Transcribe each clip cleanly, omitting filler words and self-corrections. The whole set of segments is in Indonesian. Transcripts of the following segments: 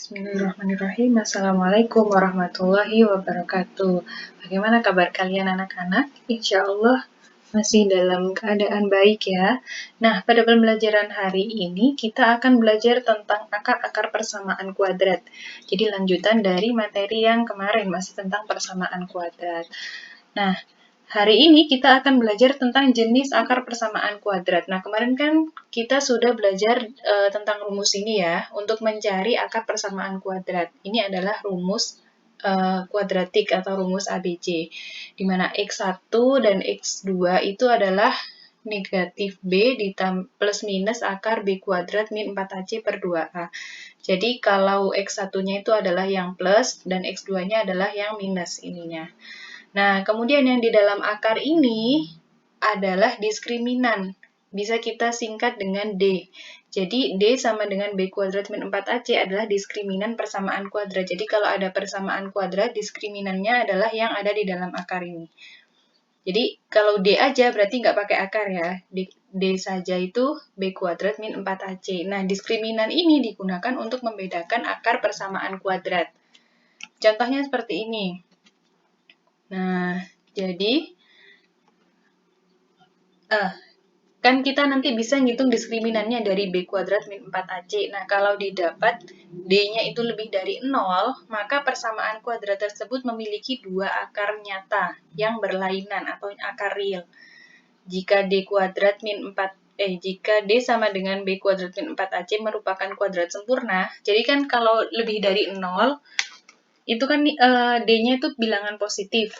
Bismillahirrahmanirrahim. Assalamualaikum warahmatullahi wabarakatuh. Bagaimana kabar kalian anak-anak? Insya Allah masih dalam keadaan baik ya. Nah, pada pembelajaran hari ini kita akan belajar tentang akar-akar persamaan kuadrat. Jadi lanjutan dari materi yang kemarin masih tentang persamaan kuadrat. Nah, hari ini kita akan belajar tentang jenis akar persamaan kuadrat. Nah, kemarin kan kita sudah belajar tentang rumus ini ya, untuk mencari akar persamaan kuadrat. Ini adalah rumus kuadratik atau rumus ABC, di mana X1 dan X2 itu adalah negatif B plus minus akar B kuadrat min 4AC per 2A. Jadi kalau X1-nya itu adalah yang plus dan X2-nya adalah yang minus ininya. Nah, kemudian yang di dalam akar ini adalah diskriminan. Bisa kita singkat dengan D. Jadi, D sama dengan B kuadrat min 4AC adalah diskriminan persamaan kuadrat. Jadi, kalau ada persamaan kuadrat, diskriminannya adalah yang ada di dalam akar ini. Jadi, kalau D aja berarti nggak pakai akar ya. D saja itu B kuadrat min 4AC. Nah, diskriminan ini digunakan untuk membedakan akar persamaan kuadrat. Contohnya seperti ini. Nah, jadi kan kita nanti bisa ngitung diskriminannya dari B kuadrat min 4AC. Nah, kalau didapat D-nya itu lebih dari 0, maka persamaan kuadrat tersebut memiliki dua akar nyata yang berlainan atau akar real. Jika D kuadrat min 4 jika D sama dengan B kuadrat min 4AC merupakan kuadrat sempurna, jadi kan kalau lebih dari 0, itu kan D-nya itu bilangan positif.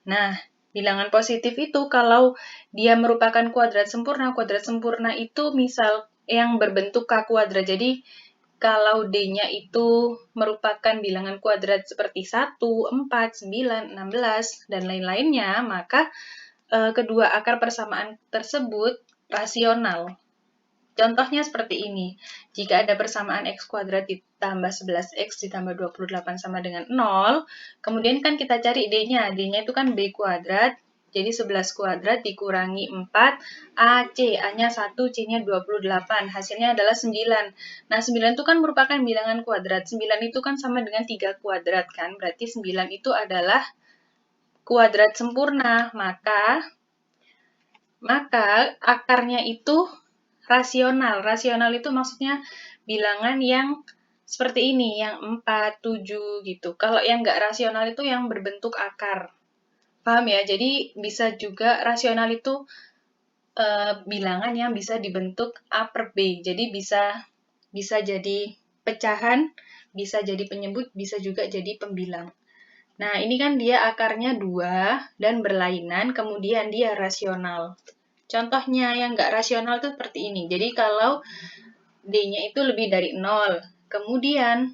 Nah, bilangan positif itu kalau dia merupakan kuadrat sempurna itu misal yang berbentuk K kuadrat. Jadi, kalau D-nya itu merupakan bilangan kuadrat seperti 1, 4, 9, 16, dan lain-lainnya, maka kedua akar persamaan tersebut rasional. Contohnya seperti ini. Jika ada persamaan X kuadrat ditambah 11X ditambah 28 sama dengan 0, kemudian kan kita cari D-nya. D-nya itu kan B kuadrat, jadi 11 kuadrat dikurangi 4, AC. A-nya 1, C-nya 28. Hasilnya adalah 9. Nah, 9 itu kan merupakan bilangan kuadrat. 9 itu kan sama dengan 3 kuadrat kan. Berarti 9 itu adalah kuadrat sempurna. Maka akarnya itu rasional. Rasional itu maksudnya bilangan yang seperti ini, yang 4, 7 gitu. Kalau yang nggak rasional itu yang berbentuk akar. Paham ya? Jadi bisa juga rasional itu bilangan yang bisa dibentuk A per B. Jadi bisa jadi pecahan, bisa jadi penyebut, bisa juga jadi pembilang. Nah, ini kan dia akarnya 2 dan berlainan, kemudian dia rasional. Contohnya yang nggak rasional itu seperti ini. Jadi kalau D-nya itu lebih dari 0, kemudian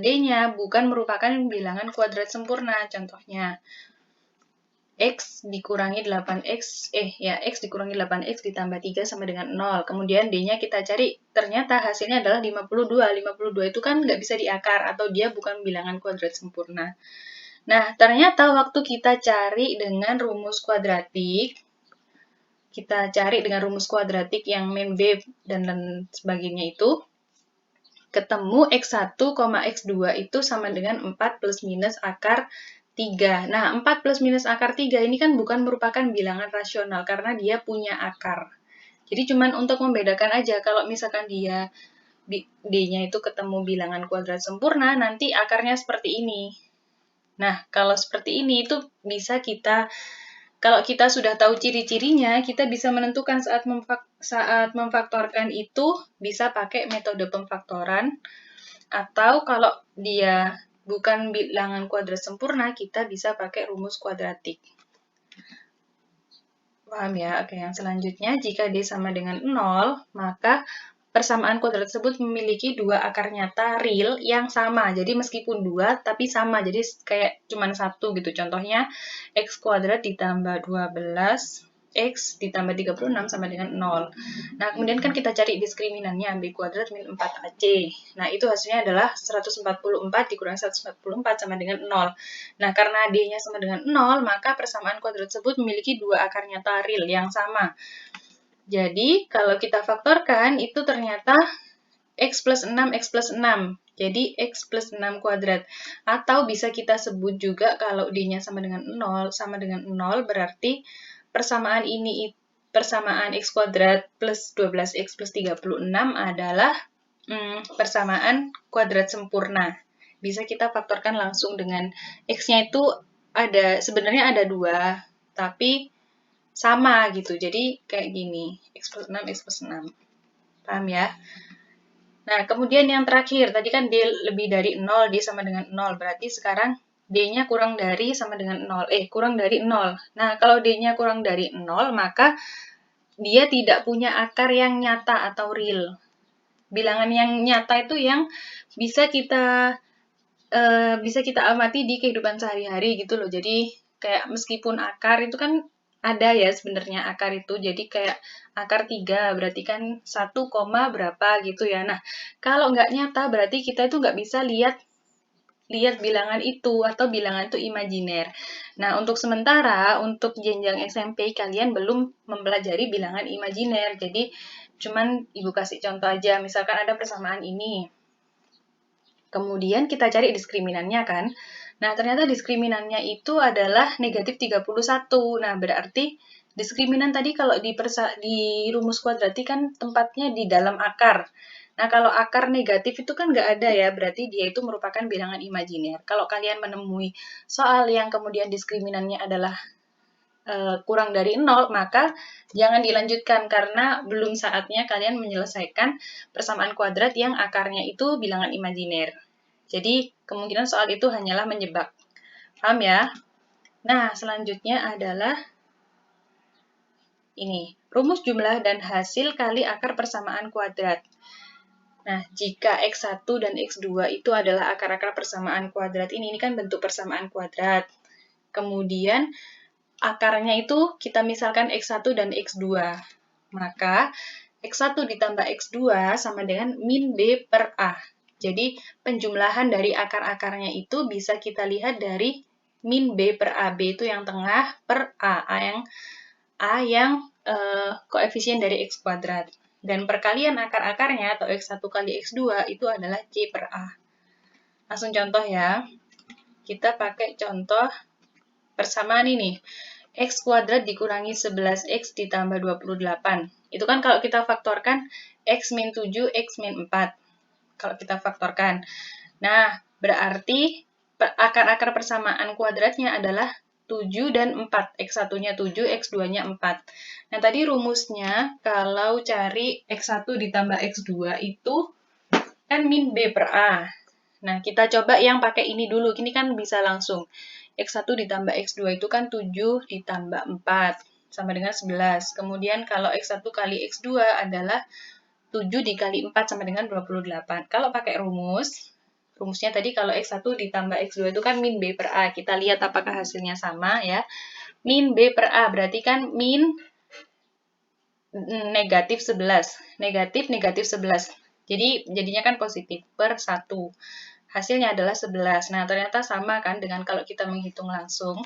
D-nya bukan merupakan bilangan kuadrat sempurna. Contohnya, X dikurangi 8X, X dikurangi 8X ditambah 3 sama dengan 0. Kemudian D-nya kita cari, ternyata hasilnya adalah 52. 52 itu kan nggak bisa diakar atau dia bukan bilangan kuadrat sempurna. Nah, ternyata waktu kita cari dengan rumus kuadratik, yang min B dan sebagainya itu, ketemu X1, X2 itu sama dengan 4 plus minus akar 3. Nah, 4 plus minus akar 3 ini kan bukan merupakan bilangan rasional karena dia punya akar. Jadi cuman untuk membedakan aja, kalau misalkan dia D-nya itu ketemu bilangan kuadrat sempurna, nanti akarnya seperti ini. Nah, kalau seperti ini itu bisa kalau kita sudah tahu ciri-cirinya, kita bisa menentukan saat memfaktorkan itu bisa pakai metode pemfaktoran, atau kalau dia bukan bilangan kuadrat sempurna, kita bisa pakai rumus kuadratik. Paham ya? Oke, yang selanjutnya, jika D sama dengan 0, maka persamaan kuadrat tersebut memiliki dua akar nyata real yang sama. Jadi meskipun 2, tapi sama. Jadi kayak cuma 1 gitu. Contohnya, X kuadrat ditambah 12, X ditambah 36 sama dengan 0. Nah, kemudian kan kita cari diskriminannya, B kuadrat min 4AC. Nah, itu hasilnya adalah 144 dikurangi 144 sama dengan 0. Nah, karena D-nya sama dengan 0, maka persamaan kuadrat tersebut memiliki dua akar nyata real yang sama. Jadi, kalau kita faktorkan, itu ternyata X plus 6, X plus 6. Jadi X plus 6 kuadrat. Atau bisa kita sebut juga kalau D-nya sama dengan 0, berarti persamaan ini, persamaan X kuadrat plus 12X plus 36 adalah persamaan kuadrat sempurna. Bisa kita faktorkan langsung dengan X-nya itu sebenarnya ada 2, tapi sama gitu. Jadi kayak gini, X plus 6, X plus 6. Paham ya? Nah, kemudian yang terakhir, tadi kan D lebih dari 0, D sama dengan 0. Berarti sekarang D-nya kurang dari sama dengan 0. Kurang dari 0. Nah, kalau D-nya kurang dari 0, maka dia tidak punya akar yang nyata atau real. Bilangan yang nyata itu yang bisa kita amati di kehidupan sehari-hari gitu loh. Jadi kayak meskipun akar itu kan ada ya sebenarnya akar itu. Jadi kayak akar 3 berarti kan 1, berapa gitu ya. Nah, kalau nggak nyata berarti kita itu nggak bisa lihat bilangan itu atau bilangan itu imajiner. Nah, untuk sementara untuk jenjang SMP kalian belum mempelajari bilangan imajiner. Jadi cuman Ibu kasih contoh aja, misalkan ada persamaan ini. Kemudian kita cari diskriminannya kan. Nah, ternyata diskriminannya itu adalah negatif 31. Nah, berarti diskriminan tadi kalau di rumus kuadratik kan tempatnya di dalam akar. Nah, kalau akar negatif itu kan nggak ada ya, berarti dia itu merupakan bilangan imajiner. Kalau kalian menemui soal yang kemudian diskriminannya adalah kurang dari 0, maka jangan dilanjutkan karena belum saatnya kalian menyelesaikan persamaan kuadrat yang akarnya itu bilangan imajiner. Jadi, kemungkinan soal itu hanyalah menjebak. Paham ya? Nah, selanjutnya adalah ini, rumus jumlah dan hasil kali akar persamaan kuadrat. Nah, jika X1 dan X2 itu adalah akar-akar persamaan kuadrat ini kan bentuk persamaan kuadrat. Kemudian, akarnya itu kita misalkan X1 dan X2. Maka, X1 ditambah X2 sama dengan min B per A. Jadi, penjumlahan dari akar-akarnya itu bisa kita lihat dari min B per A. B itu yang tengah per A. A yang koefisien dari X kuadrat. Dan perkalian akar-akarnya atau X1 kali X2 itu adalah C per A. Langsung contoh ya. Kita pakai contoh persamaan ini. X kuadrat dikurangi 11X ditambah 28. Itu kan kalau kita faktorkan X min 7, X min 4. Kalau kita faktorkan. Nah, berarti akar-akar persamaan kuadratnya adalah 7 dan 4. X1-nya 7, X2-nya 4. Nah, tadi rumusnya kalau cari X1 ditambah X2 itu kan min B per A. Nah, kita coba yang pakai ini dulu. Ini kan bisa langsung. X1 ditambah X2 itu kan 7 ditambah 4. Sama dengan 11. Kemudian kalau X1 kali X2 adalah 7 dikali 4 sama dengan 28. Kalau pakai rumusnya tadi kalau X1 ditambah X2 itu kan min B per A. Kita lihat apakah hasilnya sama ya. Min B per A berarti kan min negatif 11. Negatif 11. Jadi jadinya kan positif per 1. Hasilnya adalah 11. Nah, ternyata sama kan dengan kalau kita menghitung langsung.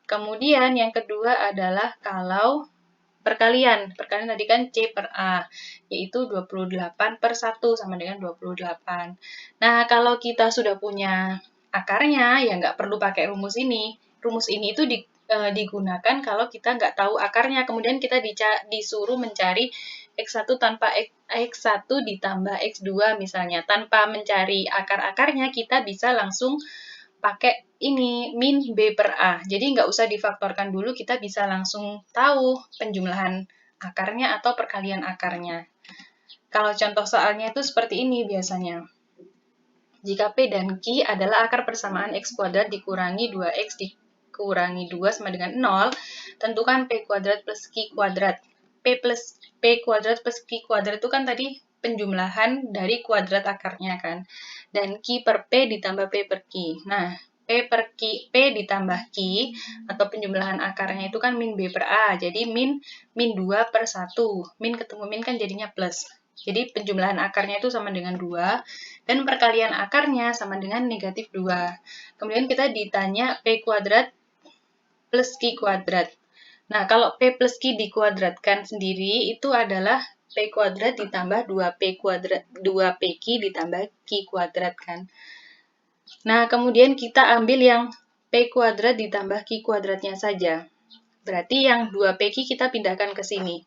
Kemudian yang kedua adalah kalau perkalian. Perkalian tadi kan C per A, yaitu 28 per 1 sama dengan 28. Nah, kalau kita sudah punya akarnya, ya nggak perlu pakai rumus ini. Rumus ini itu digunakan kalau kita nggak tahu akarnya. Kemudian kita disuruh mencari X1 tanpa X1 ditambah X2 misalnya. Tanpa mencari akar-akarnya, kita bisa langsung pakai ini, min B per A. Jadi nggak usah difaktorkan dulu, kita bisa langsung tahu penjumlahan akarnya atau perkalian akarnya. Kalau contoh soalnya itu seperti ini biasanya. Jika P dan Q adalah akar persamaan X kuadrat dikurangi 2X dikurangi 2 sama dengan 0, tentukan P kuadrat plus Q kuadrat. P kuadrat plus Q kuadrat itu kan tadi penjumlahan dari kuadrat akarnya kan. Dan Q per P ditambah P per Q. Nah, P ditambah Q atau penjumlahan akarnya itu kan min B per A. Jadi min 2 per 1. Min ketemu min kan jadinya plus. Jadi penjumlahan akarnya itu sama dengan 2. Dan perkalian akarnya sama dengan negatif 2. Kemudian kita ditanya P kuadrat plus Q kuadrat. Nah, kalau P plus Q dikuadratkan sendiri itu adalah P kuadrat ditambah 2P kuadrat, 2PQ ditambah Q kuadrat kan. Nah, kemudian kita ambil yang P kuadrat ditambah Q kuadratnya saja. Berarti yang 2PQ kita pindahkan ke sini.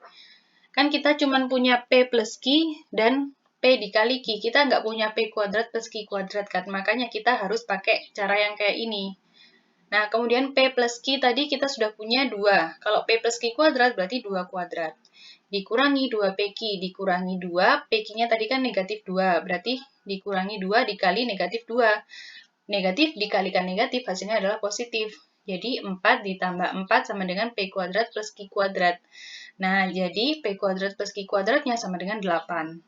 Kan kita cuma punya P plus Q dan P dikali Q. Kita nggak punya P kuadrat plus Q kuadrat kan. Makanya kita harus pakai cara yang kayak ini. Nah, kemudian P plus Q tadi kita sudah punya 2. Kalau P plus Q kuadrat berarti 2 kuadrat. Dikurangi 2PQ, dikurangi 2, PQ-nya tadi kan negatif 2. Berarti dikurangi 2 dikali negatif 2. Negatif dikalikan negatif, hasilnya adalah positif. Jadi 4 ditambah 4 sama dengan P kuadrat plus Q kuadrat. Nah, jadi P kuadrat plus Q kuadratnya sama dengan 8.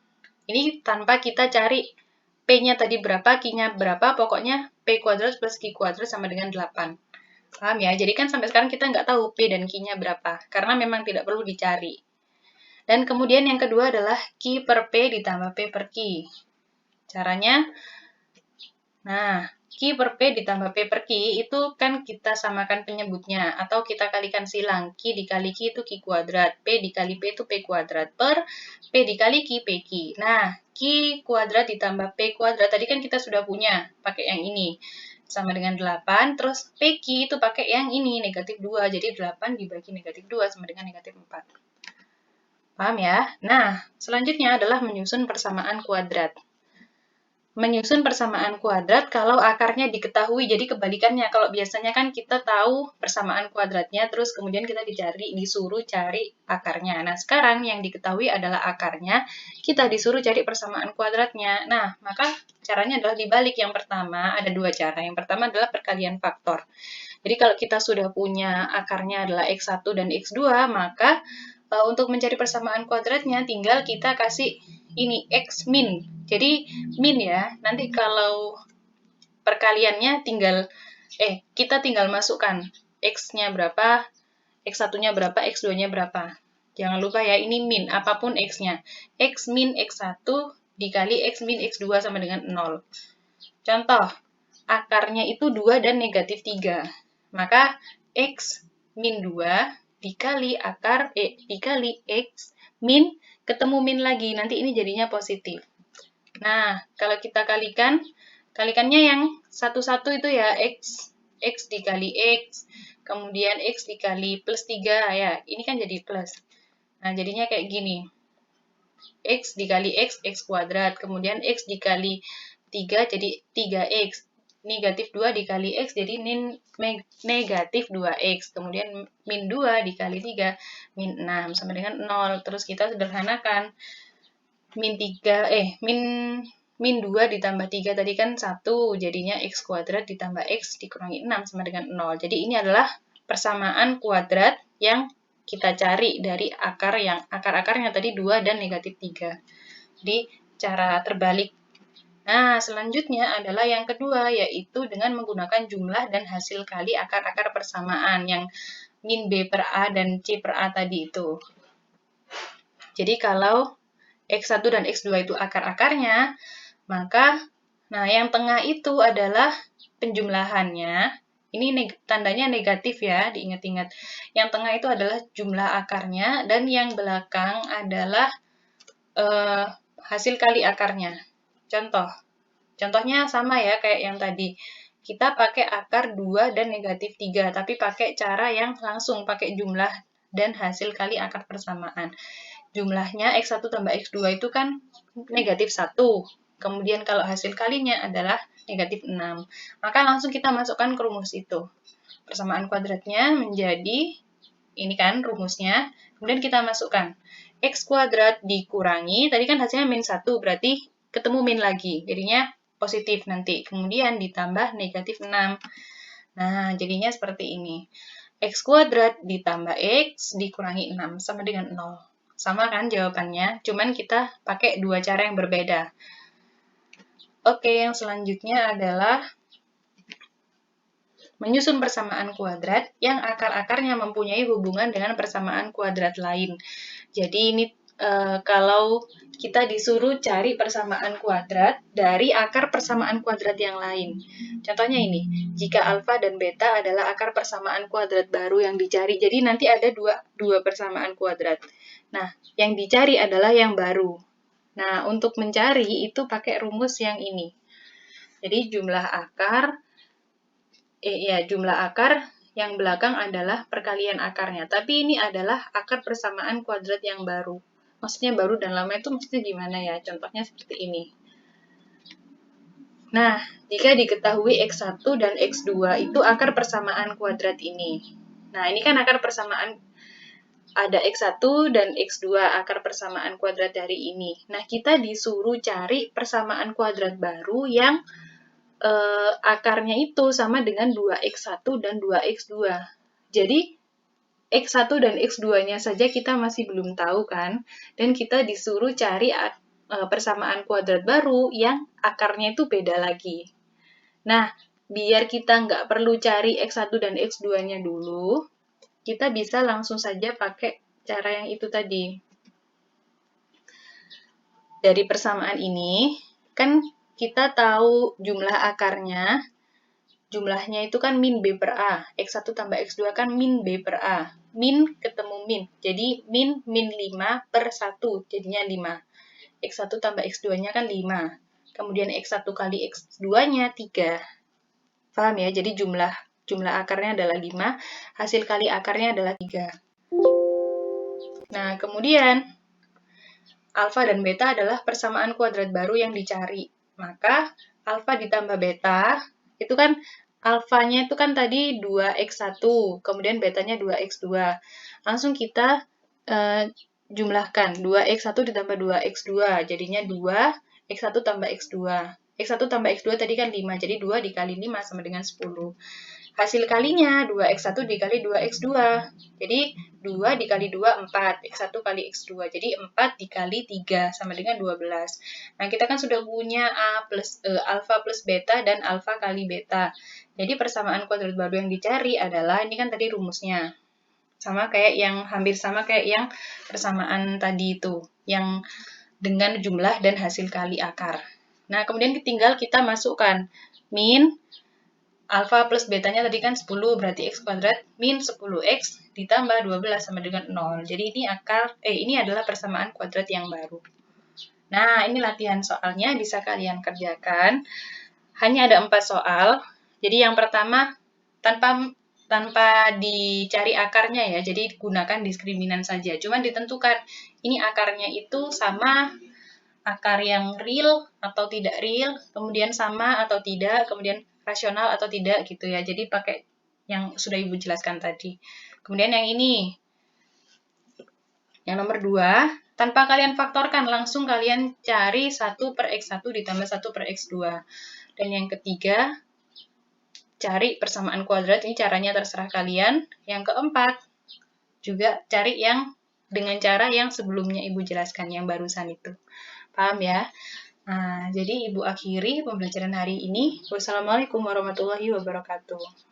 Ini tanpa kita cari P-nya tadi berapa, Q-nya berapa, pokoknya P kuadrat plus Q kuadrat sama dengan 8. Paham ya? Jadi kan sampai sekarang kita nggak tahu P dan Q-nya berapa, karena memang tidak perlu dicari. Dan kemudian yang kedua adalah Q per P ditambah P per Q. Caranya, nah, Q per P ditambah P per Q itu kan kita samakan penyebutnya, atau kita kalikan silang. Q dikali Q itu Q kuadrat, P dikali P itu P kuadrat, per P dikali Q, PQ. Nah, Q kuadrat ditambah P kuadrat, tadi kan kita sudah punya, pakai yang ini. Sama dengan 8, terus PQ itu pakai yang ini, negatif 2. Jadi 8 dibagi negatif 2 sama dengan negatif 4. Paham ya? Nah, selanjutnya adalah menyusun persamaan kuadrat. Menyusun persamaan kuadrat kalau akarnya diketahui, jadi kebalikannya. Kalau biasanya kan kita tahu persamaan kuadratnya, terus kemudian kita disuruh cari akarnya. Nah, sekarang yang diketahui adalah akarnya, kita disuruh cari persamaan kuadratnya. Nah, maka caranya adalah dibalik. Yang pertama, ada 2 cara. Yang pertama adalah perkalian faktor. Jadi kalau kita sudah punya akarnya adalah X1 dan X2, maka untuk mencari persamaan kuadratnya tinggal kita kasih ini X min. Jadi min ya, nanti kalau perkaliannya kita tinggal masukkan X-nya berapa, X1-nya berapa, X2-nya berapa. Jangan lupa ya, ini min, apapun X-nya. X min X1 dikali X min X2 sama dengan 0. Contoh, akarnya itu 2 dan negatif 3. Maka X min 2 dikali dikali X min, ketemu min lagi, nanti ini jadinya positif. Nah, kalau kita kalikannya yang satu-satu itu ya, X dikali X, kemudian X dikali plus 3, ya, ini kan jadi plus. Nah, jadinya kayak gini. X dikali X, X kuadrat, kemudian X dikali 3 jadi 3X. Negatif 2 dikali X jadi negatif 2X. Kemudian min 2 dikali 3, min 6 sama dengan 0. Terus kita sederhanakan. Min 2 ditambah 3 tadi kan 1, jadinya X kuadrat ditambah X dikurangi 6 sama dengan 0. Jadi ini adalah persamaan kuadrat yang kita cari dari akar-akarnya tadi 2 dan negatif 3. Jadi cara terbalik. Nah, selanjutnya adalah yang kedua, yaitu dengan menggunakan jumlah dan hasil kali akar-akar persamaan yang min B per A dan C per A tadi itu. Jadi kalau X1 dan X2 itu akar-akarnya, maka yang tengah itu adalah penjumlahannya. Ini tandanya negatif ya, diingat-ingat. Yang tengah itu adalah jumlah akarnya, dan yang belakang adalah hasil kali akarnya. Contohnya sama ya kayak yang tadi. Kita pakai akar 2 dan negatif 3, tapi pakai cara yang langsung, pakai jumlah dan hasil kali akar persamaan. Jumlahnya X1 tambah X2 itu kan negatif 1. Kemudian kalau hasil kalinya adalah negatif 6. Maka langsung kita masukkan ke rumus itu. Persamaan kuadratnya menjadi, ini kan rumusnya, kemudian kita masukkan. X kuadrat dikurangi, tadi kan hasilnya min 1, berarti ketemu min lagi. Jadinya positif nanti. Kemudian ditambah negatif 6. Nah, jadinya seperti ini. X kuadrat ditambah X dikurangi 6 sama dengan 0. Sama kan jawabannya, cuman kita pakai 2 cara yang berbeda. Oke, yang selanjutnya adalah menyusun persamaan kuadrat yang akar-akarnya mempunyai hubungan dengan persamaan kuadrat lain. Jadi ini kalau kita disuruh cari persamaan kuadrat dari akar persamaan kuadrat yang lain. Contohnya ini, jika alfa dan beta adalah akar persamaan kuadrat baru yang dicari, jadi nanti ada dua persamaan kuadrat. Nah, yang dicari adalah yang baru. Nah, untuk mencari itu pakai rumus yang ini. Jadi jumlah akar yang belakang adalah perkalian akarnya. Tapi ini adalah akar persamaan kuadrat yang baru. Maksudnya baru dan lama itu maksudnya gimana ya? Contohnya seperti ini. Nah, jika diketahui X1 dan X2 itu akar persamaan kuadrat ini. Nah, ini kan akar persamaan, ada X1 dan X2 akar persamaan kuadrat dari ini. Nah, kita disuruh cari persamaan kuadrat baru yang akarnya itu sama dengan 2X1 dan 2X2. Jadi, X1 dan X2-nya saja kita masih belum tahu kan, dan kita disuruh cari persamaan kuadrat baru yang akarnya itu beda lagi. Nah, biar kita nggak perlu cari X1 dan X2-nya dulu, kita bisa langsung saja pakai cara yang itu tadi. Dari persamaan ini, kan kita tahu jumlah akarnya, jumlahnya itu kan min B per A. X1 tambah X2 kan min B per A. Min ketemu min, jadi min 5 per 1, jadinya 5. X1 tambah X2-nya kan 5. Kemudian X1 kali X2-nya 3. Paham ya? Jadi jumlah akarnya adalah 5, hasil kali akarnya adalah 3. Nah, kemudian alfa dan beta adalah persamaan kuadrat baru yang dicari. Maka alfa ditambah beta, itu kan alfanya itu kan tadi 2x1, kemudian betanya 2x2. Langsung kita jumlahkan 2x1 ditambah 2x2, jadinya 2x1 tambah x2. X1 tambah X2 tadi kan 5, jadi 2 dikali 5 sama dengan 10. Hasil kalinya 2x1 dikali 2x2. Jadi 2 dikali 2, 4. X1 kali X2. Jadi 4 dikali 3 sama dengan 12. Nah, kita kan sudah punya alfa plus beta dan alfa kali beta. Jadi persamaan kuadrat baru yang dicari adalah, ini kan tadi rumusnya. Hampir sama kayak yang persamaan tadi itu, yang dengan jumlah dan hasil kali akar. Nah, kemudian tinggal kita masukkan min alfa plus betanya tadi kan 10, berarti x kuadrat min 10x ditambah 12 sama dengan 0. Jadi ini adalah persamaan kuadrat yang baru. Nah, ini latihan soalnya, bisa kalian kerjakan. Hanya ada 4 soal. Jadi yang pertama, tanpa dicari akarnya ya, jadi gunakan diskriminan saja. Cuman ditentukan, ini akarnya itu sama akar yang real atau tidak real, kemudian sama atau tidak, kemudian rasional atau tidak gitu ya. Jadi pakai yang sudah Ibu jelaskan tadi. Kemudian yang ini, yang nomor 2, tanpa kalian faktorkan, langsung kalian cari 1 per X1 ditambah 1 per X2. Dan yang ketiga, cari persamaan kuadrat, ini caranya terserah kalian. Yang keempat, juga cari yang dengan cara yang sebelumnya Ibu jelaskan, yang barusan itu. Paham ya? Nah, jadi Ibu akhiri pembelajaran hari ini. Wassalamualaikum warahmatullahi wabarakatuh.